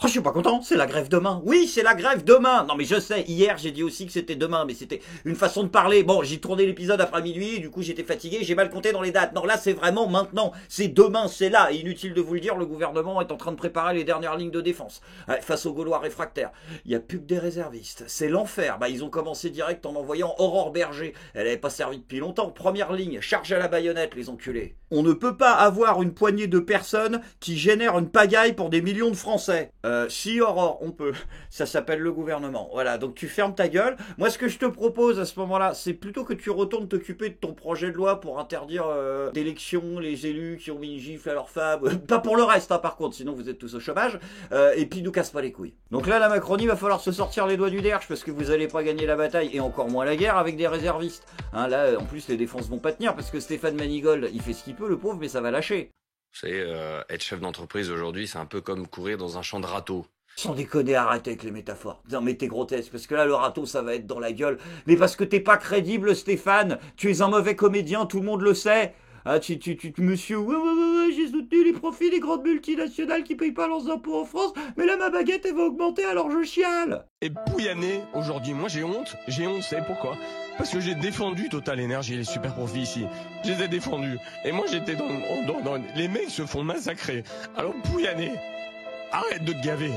je suis pas content, c'est la grève demain. Oui, c'est la grève demain. Non mais je sais, hier j'ai dit aussi que c'était demain, mais c'était une façon de parler. Bon, j'ai tourné l'épisode après minuit, et du coup j'étais fatigué, j'ai mal compté dans les dates. Non, là c'est vraiment maintenant, c'est demain, c'est là. Et inutile de vous le dire, le gouvernement est en train de préparer les dernières lignes de défense. Face aux Gaulois réfractaires. Il n'y a plus que des réservistes. C'est l'enfer. Bah ils ont commencé direct en envoyant Aurore Berger. Elle n'avait pas servi depuis longtemps. Première ligne, charge à la baïonnette, les enculés. On ne peut pas avoir une poignée de personnes qui génèrent une pagaille pour des millions de Français. Si Aurore, on peut. Ça s'appelle le gouvernement. Voilà, donc tu fermes ta gueule. Moi, ce que je te propose à ce moment-là, c'est plutôt que tu retournes t'occuper de ton projet de loi pour interdire d'élection, les élus qui ont mis une gifle à leur femme. Pas pour le reste, hein, par contre, sinon vous êtes tous au chômage. Et puis, nous casse pas les couilles. Donc là, la Macronie, va falloir se sortir les doigts du derche parce que vous allez pas gagner la bataille et encore moins la guerre avec des réservistes. Hein, là, en plus, les défenses vont pas tenir parce que Stéphane Manigold, il fait ce qu'il peut, le pauvre, mais ça va lâcher. Vous savez, être chef d'entreprise aujourd'hui, c'est un peu comme courir dans un champ de râteaux. Sans déconner, arrêtez avec les métaphores. Non mais t'es grotesque, parce que là le râteau ça va être dans la gueule. Mais parce que t'es pas crédible Stéphane, tu es un mauvais comédien, tout le monde le sait. Ah, monsieur, ouais, j'ai soutenu les profits des grandes multinationales qui payent pas leurs impôts en France, mais là ma baguette elle va augmenter alors je chiale. Et Pouyanné, aujourd'hui, moi j'ai honte, c'est pourquoi? Parce que j'ai défendu Total Energy et les super profits ici. Je les ai défendus. Et moi j'étais dans... Les mecs se font massacrer. Alors Pouyanné, arrête de te gaver.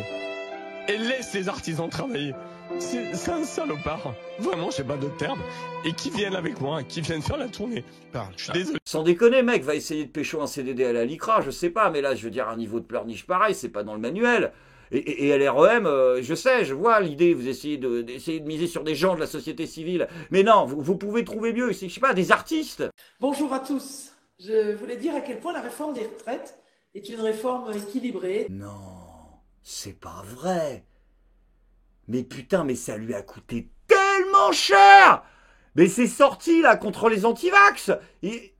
Et laisse les artisans travailler. C'est un salopard. Vraiment, j'ai pas d'autres termes. Et qui viennent avec moi, qui viennent faire la tournée. Je suis désolé. Sans déconner, mec, va essayer de pécho un CDD à la LICRA, je sais pas, mais là, je veux dire, un niveau de pleurniche pareil, c'est pas dans le manuel. Et LREM, je sais, je vois l'idée, vous essayez d'essayer de miser sur des gens de la société civile. Mais non, vous pouvez trouver mieux, je sais pas, des artistes. Bonjour à tous. Je voulais dire à quel point la réforme des retraites est une réforme équilibrée. Non, c'est pas vrai. Mais putain, mais ça lui a coûté tellement cher. Mais c'est sorti là contre les antivax.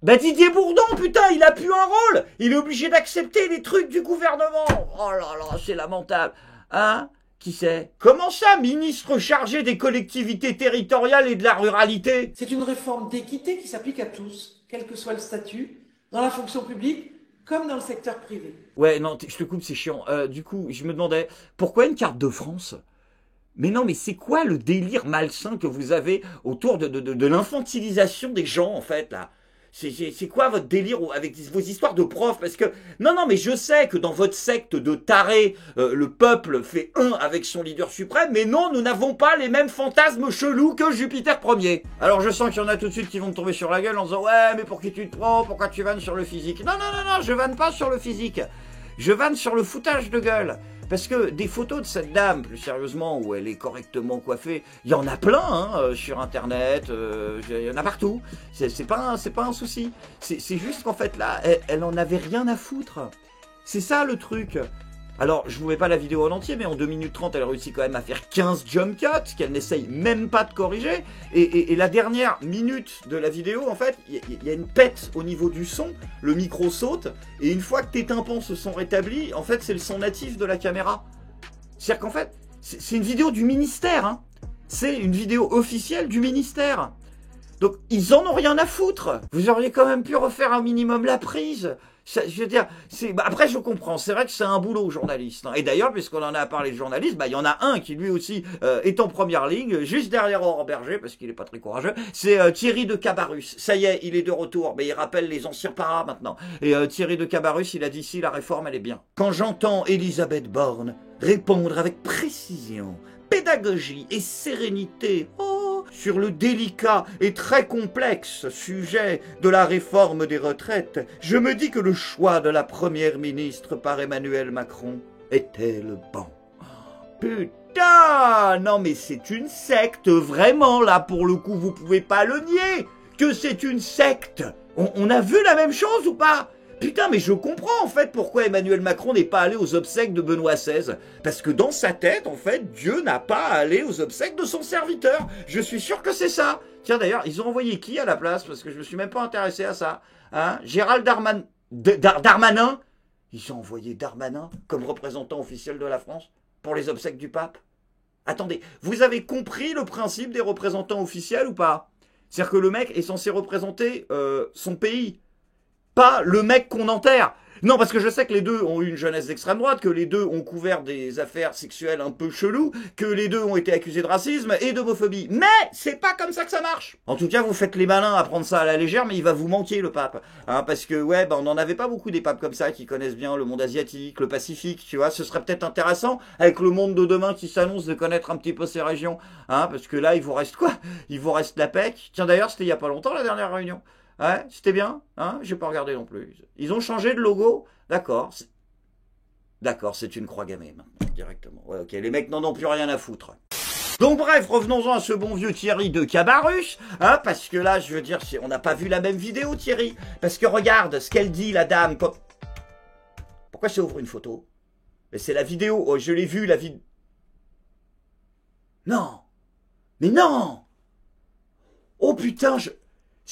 Bah Didier Bourdon, putain, il a plus un rôle. Il est obligé d'accepter les trucs du gouvernement. Oh là là, c'est lamentable. Hein? Qui c'est? Comment ça, ministre chargé des collectivités territoriales et de la ruralité? C'est une réforme d'équité qui s'applique à tous, quel que soit le statut, dans la fonction publique comme dans le secteur privé. Ouais, non, je te coupe, c'est chiant. Du coup, je me demandais, pourquoi une carte de France? Mais non, mais c'est quoi le délire malsain que vous avez autour de l'infantilisation des gens, en fait, là? C'est quoi votre délire avec vos histoires de profs? Parce que, non, mais je sais que dans votre secte de tarés, le peuple fait un avec son leader suprême, mais non, nous n'avons pas les mêmes fantasmes chelous que Jupiter Ier. Alors je sens qu'il y en a tout de suite qui vont te tomber sur la gueule en disant « Ouais, mais pour qui tu te prends? Pourquoi tu vannes sur le physique ?» Non, je vanne pas sur le physique. Je vanne sur le foutage de gueule. Parce que des photos de cette dame, plus sérieusement, où elle est correctement coiffée, il y en a plein hein, sur Internet, il y en a partout. C'est pas un souci. C'est juste qu'en fait là, elle en avait rien à foutre. C'est ça le truc. Alors, je vous mets pas la vidéo en entier, mais en 2 minutes 30, elle réussit quand même à faire 15 jump cuts, qu'elle n'essaye même pas de corriger. Et la dernière minute de la vidéo, en fait, il y a une pète au niveau du son, le micro saute, et une fois que tes tympans se sont rétablis, en fait, c'est le son natif de la caméra. C'est-à-dire qu'en fait, c'est une vidéo du ministère, hein. C'est une vidéo officielle du ministère. Donc, ils en ont rien à foutre. Vous auriez quand même pu refaire un minimum la prise. Ça, je veux dire, après je comprends, c'est vrai que c'est un boulot journaliste. Hein. Et d'ailleurs, puisqu'on en a parlé de journaliste, il y en a un qui lui aussi est en première ligne, juste derrière Aurore Berger, parce qu'il est pas très courageux, c'est Thierry de Cabarrus. Ça y est, il est de retour, mais il rappelle les anciens paras maintenant. Et Thierry de Cabarrus, il a dit si la réforme elle est bien. Quand j'entends Elisabeth Borne répondre avec précision, pédagogie et sérénité, sur le délicat et très complexe sujet de la réforme des retraites, je me dis que le choix de la première ministre par Emmanuel Macron était le bon. Putain, non mais c'est une secte, vraiment, là, pour le coup, vous pouvez pas le nier, que c'est une secte. On a vu la même chose ou pas ? Putain, mais je comprends en fait pourquoi Emmanuel Macron n'est pas allé aux obsèques de Benoît XVI. Parce que dans sa tête, en fait, Dieu n'a pas allé aux obsèques de son serviteur. Je suis sûr que c'est ça. Tiens, d'ailleurs, ils ont envoyé qui à la place? Parce que je me suis même pas intéressé à ça. Hein? Gérald Darmanin? Ils ont envoyé Darmanin comme représentant officiel de la France pour les obsèques du pape? Attendez, vous avez compris le principe des représentants officiels ou pas? C'est-à-dire que le mec est censé représenter son pays. Pas le mec qu'on enterre. Non, parce que je sais que les deux ont eu une jeunesse d'extrême droite, que les deux ont couvert des affaires sexuelles un peu cheloues, que les deux ont été accusés de racisme et d'homophobie. Mais c'est pas comme ça que ça marche. En tout cas, vous faites les malins à prendre ça à la légère, mais il va vous manquer le pape. Hein, parce que, ouais, on n'en avait pas beaucoup des papes comme ça qui connaissent bien le monde asiatique, le Pacifique, tu vois. Ce serait peut-être intéressant, avec le monde de demain qui s'annonce, de connaître un petit peu ces régions. Hein, parce que là, il vous reste quoi? Il vous reste la PEC. Tiens, d'ailleurs, c'était il y a pas longtemps la dernière réunion. Ouais, c'était bien, hein, j'ai pas regardé non plus. Ils ont changé de logo, d'accord. D'accord, c'est une croix gammée maintenant, directement. Ouais, ok, les mecs n'en ont plus rien à foutre. Donc bref, revenons-en à ce bon vieux Thierry de Cabarrus, hein, parce que là, je veux dire, on n'a pas vu la même vidéo, Thierry. Parce que regarde ce qu'elle dit, la dame. Pourquoi ça ouvre une photo? Mais c'est la vidéo, oh, je l'ai vue, la vidéo. Non. Mais non. Oh putain,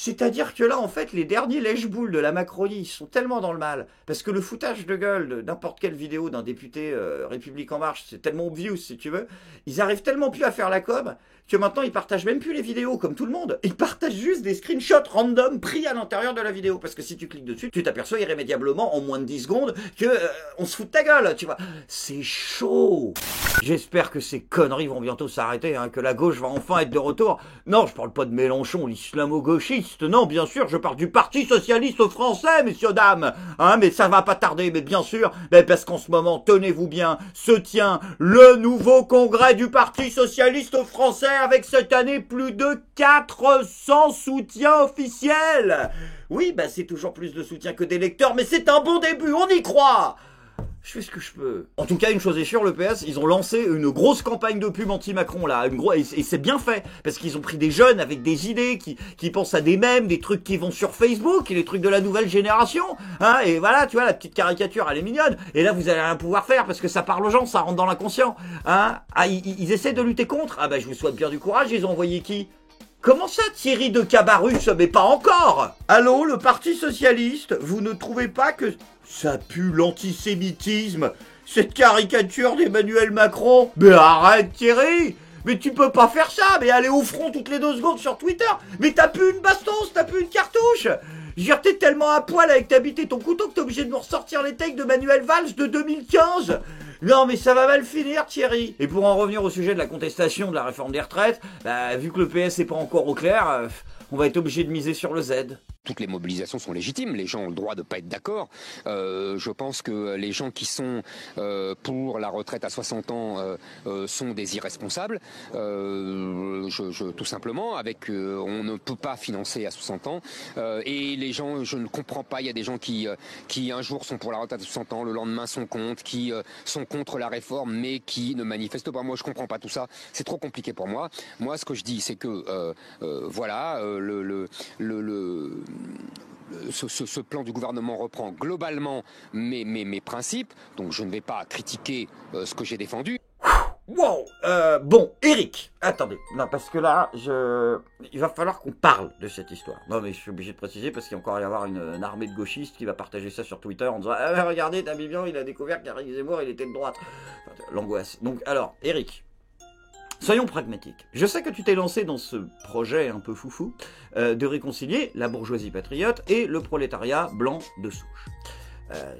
C'est-à-dire que là, en fait, les derniers lèche-boules de la Macronie sont tellement dans le mal, parce que le foutage de gueule de n'importe quelle vidéo d'un député République En Marche, c'est tellement obvious, si tu veux, ils arrivent tellement plus à faire la com, que maintenant, ils partagent même plus les vidéos, comme tout le monde. Ils partagent juste des screenshots random pris à l'intérieur de la vidéo, parce que si tu cliques dessus, tu t'aperçois irrémédiablement, en moins de 10 secondes, que on se fout de ta gueule, tu vois. C'est chaud. J'espère que ces conneries vont bientôt s'arrêter, hein, que la gauche va enfin être de retour. Non, je parle pas de Mélenchon, l'islamo-gauchiste. Non, bien sûr, je parle du Parti Socialiste Français, messieurs, dames. Hein, mais ça va pas tarder, mais bien sûr, parce qu'en ce moment, tenez-vous bien, se tient le nouveau congrès du Parti Socialiste Français avec cette année plus de 400 soutiens officiels. Oui, c'est toujours plus de soutien que d'électeurs, mais c'est un bon début, on y croit. Je fais ce que je peux. En tout cas, une chose est sûre, le PS, ils ont lancé une grosse campagne de pub anti-Macron, là. Et c'est bien fait. Parce qu'ils ont pris des jeunes avec des idées, qui pensent à des mèmes, des trucs qui vont sur Facebook, et les trucs de la nouvelle génération. Hein, et voilà, tu vois, la petite caricature, elle est mignonne. Et là, vous allez rien pouvoir faire, parce que ça parle aux gens, ça rentre dans l'inconscient. Hein, ils essaient de lutter contre. Ah je vous souhaite bien du courage, ils ont envoyé qui? Comment ça, Thierry de Cabarrus? Mais pas encore. Allô, le Parti Socialiste, vous ne trouvez pas que ça pue l'antisémitisme, cette caricature d'Emmanuel Macron? Mais arrête, Thierry. Mais tu peux pas faire ça, mais aller au front toutes les 2 secondes sur Twitter. Mais t'as plus une bastos, t'as plus une cartouche. Je veux dire, t'es tellement à poil avec ta bite et ton couteau que t'es obligé de nous ressortir les takes de Manuel Valls de 2015. Non, mais ça va mal finir, Thierry. Et pour en revenir au sujet de la contestation de la réforme des retraites, vu que le PS n'est pas encore au clair, on va être obligé de miser sur le Z. Toutes les mobilisations sont légitimes, les gens ont le droit de ne pas être d'accord. Je pense que les gens qui sont pour la retraite à 60 ans sont des irresponsables. Tout simplement, on ne peut pas financer à 60 ans. Et les gens, je ne comprends pas, il y a des gens qui un jour sont pour la retraite à 60 ans, le lendemain sont contre, qui sont contre la réforme, mais qui ne manifestent pas. Moi, je ne comprends pas tout ça. C'est trop compliqué pour moi. Moi, ce que je dis, c'est que ce plan du gouvernement reprend globalement mes principes, donc je ne vais pas critiquer ce que j'ai défendu. Wow, bon, Eric, attendez, non, parce que là, il va falloir qu'on parle de cette histoire. Non, mais je suis obligé de préciser parce qu'il va encore y avoir une armée de gauchistes qui va partager ça sur Twitter en disant « regardez, Tabibian, il a découvert qu'Éric Zemmour, il était de droite. » L'angoisse. Donc, alors, Eric, soyons pragmatiques. Je sais que tu t'es lancé dans ce projet un peu foufou de réconcilier la bourgeoisie patriote et le prolétariat blanc de souche.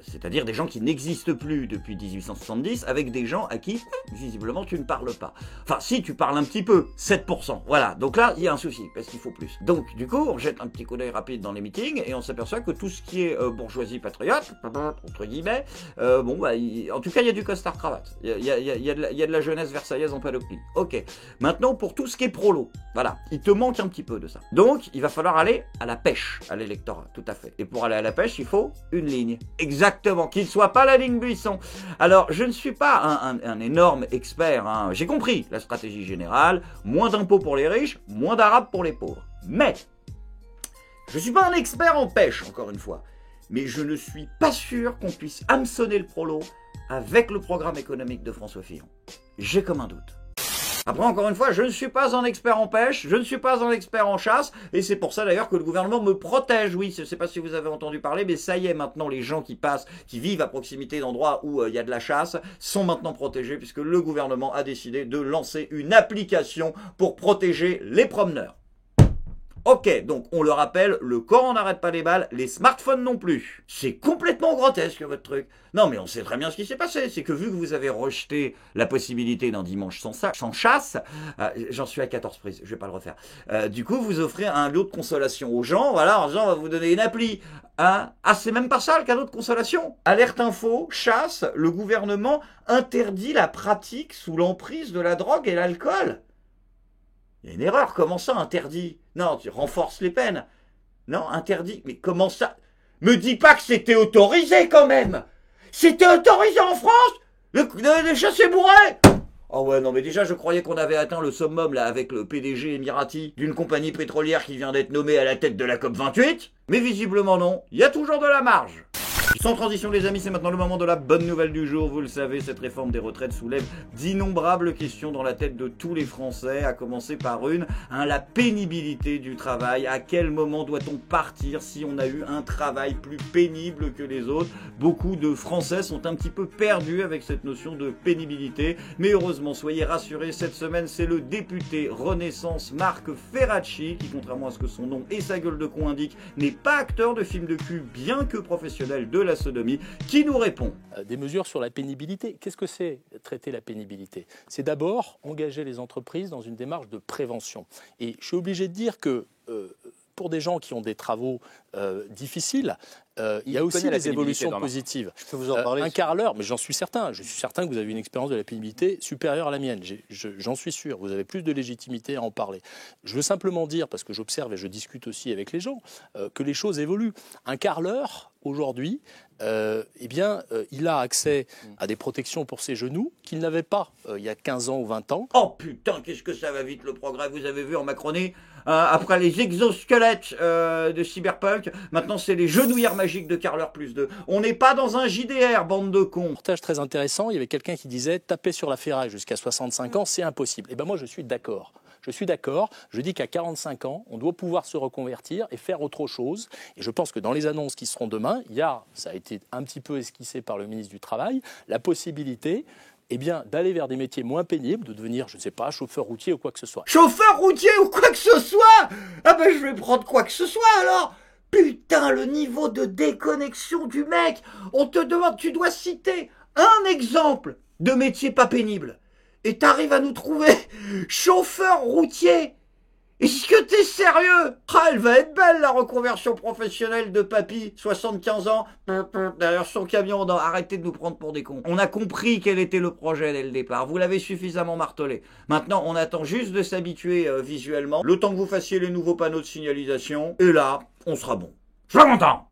C'est-à-dire des gens qui n'existent plus depuis 1870, avec des gens à qui, visiblement, tu ne parles pas. Enfin, si, tu parles un petit peu, 7%. Voilà, donc là, il y a un souci, parce qu'il faut plus. Donc, du coup, on jette un petit coup d'œil rapide dans les meetings, et on s'aperçoit que tout ce qui est bourgeoisie patriote, entre guillemets, en tout cas, il y a du costard-cravate. Il y a de la jeunesse versaillaise en panoplie. Ok. Maintenant, pour tout ce qui est prolo, voilà, il te manque un petit peu de ça. Donc, il va falloir aller à la pêche, à l'électorat, tout à fait. Et pour aller à la pêche, il faut une ligne. Exactement, qu'il ne soit pas la ligne Buisson. Alors, je ne suis pas un énorme expert, hein. J'ai compris la stratégie générale, moins d'impôts pour les riches, moins d'arabes pour les pauvres. Mais, je ne suis pas un expert en pêche, encore une fois. Mais je ne suis pas sûr qu'on puisse hameçonner le prolo avec le programme économique de François Fillon. J'ai comme un doute. Après, encore une fois, je ne suis pas un expert en pêche, je ne suis pas un expert en chasse, et c'est pour ça d'ailleurs que le gouvernement me protège. Oui, je ne sais pas si vous avez entendu parler, mais ça y est, maintenant, les gens qui passent, qui vivent à proximité d'endroits où il y a de la chasse, sont maintenant protégés, puisque le gouvernement a décidé de lancer une application pour protéger les promeneurs. Ok, donc on le rappelle, le Coran n'arrête pas les balles, les smartphones non plus. C'est complètement grotesque votre truc. Non mais on sait très bien ce qui s'est passé, c'est que vu que vous avez rejeté la possibilité d'un dimanche sans chasse, j'en suis à 14 prises, je vais pas le refaire. Du coup vous offrez un lot de consolation aux gens, voilà, en disant on va vous donner une appli. Ah c'est même pas ça le cadeau de consolation. Alerte info, chasse, le gouvernement interdit la pratique sous l'emprise de la drogue et l'alcool. Il y a une erreur, comment ça interdit? Non, tu renforces les peines. Non, interdit, mais comment ça? Me dis pas que c'était autorisé quand même. C'était autorisé en France? Le chasser bourré? Oh ouais, non mais déjà je croyais qu'on avait atteint le summum là avec le PDG émirati d'une compagnie pétrolière qui vient d'être nommée à la tête de la COP28. Mais visiblement non, il y a toujours de la marge. Sans transition les amis, c'est maintenant le moment de la bonne nouvelle du jour. Vous le savez, cette réforme des retraites soulève d'innombrables questions dans la tête de tous les Français, à commencer par une, la pénibilité du travail. À quel moment doit-on partir si on a eu un travail plus pénible que les autres? Beaucoup de Français sont un petit peu perdus avec cette notion de pénibilité. Mais heureusement, soyez rassurés, cette semaine, c'est le député Renaissance Marc Ferracci, qui contrairement à ce que son nom et sa gueule de con indiquent, n'est pas acteur de film de cul, bien que professionnel de la sodomie, qui nous répond. Des mesures sur la pénibilité. Qu'est-ce que c'est traiter la pénibilité? C'est d'abord engager les entreprises dans une démarche de prévention. Et je suis obligé de dire que pour des gens qui ont des travaux difficiles, il y a aussi des évolutions positives. Je peux vous en parler. Un quart l'heure, mais j'en suis certain. Je suis certain que vous avez une expérience de la pénibilité supérieure à la mienne. J'en suis sûr. Vous avez plus de légitimité à en parler. Je veux simplement dire, parce que j'observe et je discute aussi avec les gens, que les choses évoluent. Un quart l'heure, aujourd'hui, il a accès à des protections pour ses genoux qu'il n'avait pas il y a 15 ans ou 20 ans. Oh putain, qu'est-ce que ça va vite le progrès, vous avez vu en Macronie, après les exosquelettes de Cyberpunk, maintenant c'est les genouillères magiques de Carler plus 2. On n'est pas dans un JDR, bande de cons. Un reportage très intéressant, il y avait quelqu'un qui disait taper sur la ferraille jusqu'à 65 ans, c'est impossible. Et ben moi je suis d'accord. Je suis d'accord, je dis qu'à 45 ans, on doit pouvoir se reconvertir et faire autre chose. Et je pense que dans les annonces qui seront demain, il y a, ça a été un petit peu esquissé par le ministre du Travail, la possibilité d'aller vers des métiers moins pénibles, de devenir, je ne sais pas, chauffeur routier ou quoi que ce soit. Chauffeur routier ou quoi que ce soit? Ah ben je vais prendre quoi que ce soit alors. Putain, le niveau de déconnexion du mec. On te demande, tu dois citer un exemple de métier pas pénible. Et t'arrives à nous trouver chauffeur routier. Est-ce que t'es sérieux? Ah, elle va être belle la reconversion professionnelle de papy, 75 ans, derrière son camion. Non, arrêtez de nous prendre pour des cons. On a compris quel était le projet dès le départ, vous l'avez suffisamment martelé. Maintenant, on attend juste de s'habituer visuellement, le temps que vous fassiez les nouveaux panneaux de signalisation, et là, on sera bon. Je suis content.